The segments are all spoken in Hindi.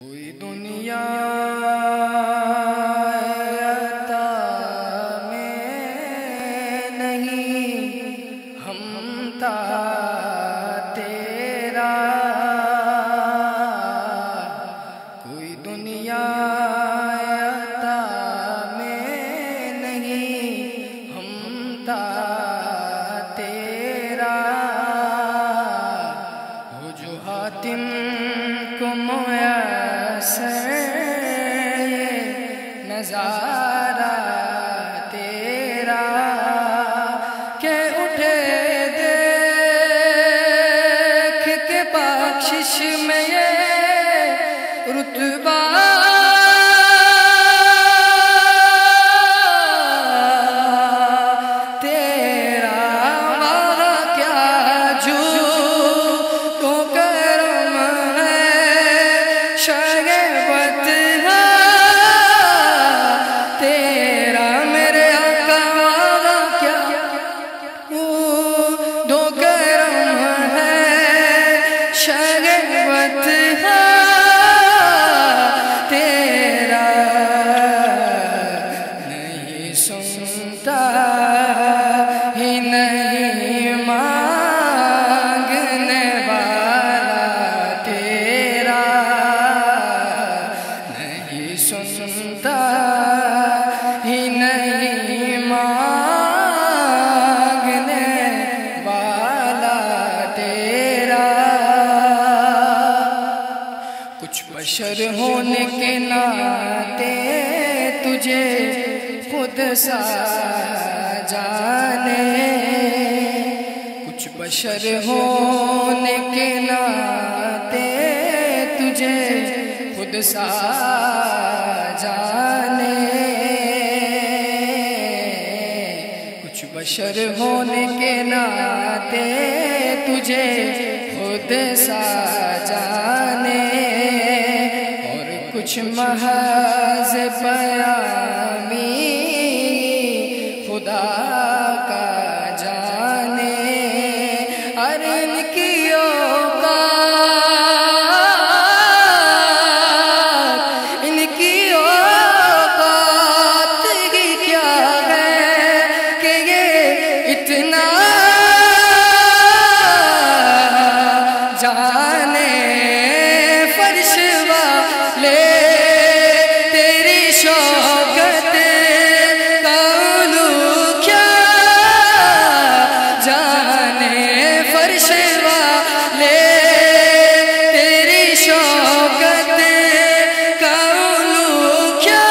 कोई दुनिया में नहीं हमता तेरा, कोई दुनिया में नहीं हमता तेरा। हो जो हातिम को नजारा तेरा के उठे देख के बख्शिश में ये रुतबा तेरा। वादा क्या जो तो करम है शगबत ही नहीं मांगने वाला तेरा, नहीं सुनता ही नहीं मांगने वाला तेरा। कुछ बशर होने के नाते तुझे खुद सा जाने, कुछ बशर होने के नाते तुझे खुद सा जाने, कुछ बशर होने के नाते तुझे खुद सा जाने। और कुछ महज बयामी खुदा का जाने। अरे इनकी औकात की क्या है कि ये इतना जाने। फर्श वाले तेरी शौकत का उलू क्या जाने। फर्श वाले तेरी शौकत का उलू क्या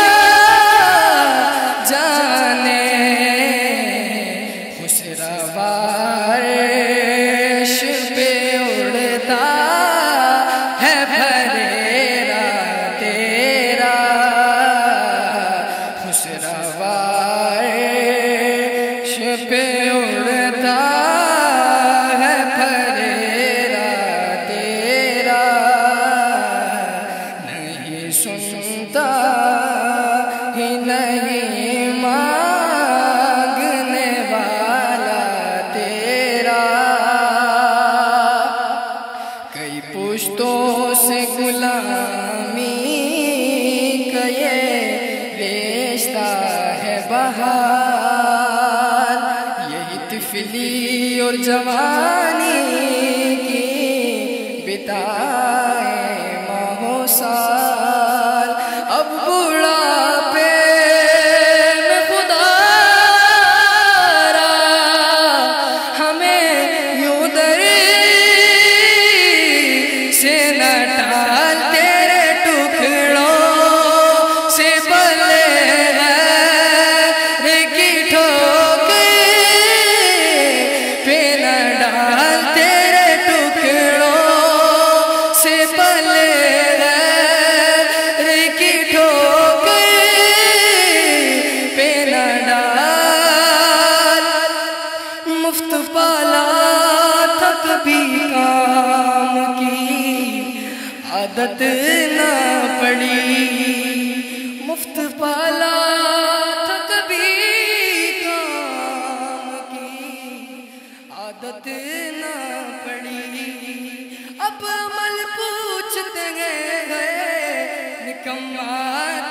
जाने। खुसरवाश पे उड़ता है फरेरा तेरा, खुसरवाश पे उड़ता है फरेरा तेरा। नहीं सुनता ही नहीं मांगने वाला तेरा। कई पुश्तों से गुलामी का ये रिश्ता है बहार। यही तिफली और जवानी की बिताए माहो साल। अब बुढ़ापे में खुदारा हमें यूं दर से न टाल। तेरे टुकड़ों से भले गैर की ठोकर पे न डाल। तेरे टुकड़ों से भले गैर की ठोकर पे न डाल। मुफ्त पाला था कभी काम की आदत ना पड़ी। मुफ्त पाला था कभी काम की आदत ना पड़ी। अब अमल पूछते गए कमाल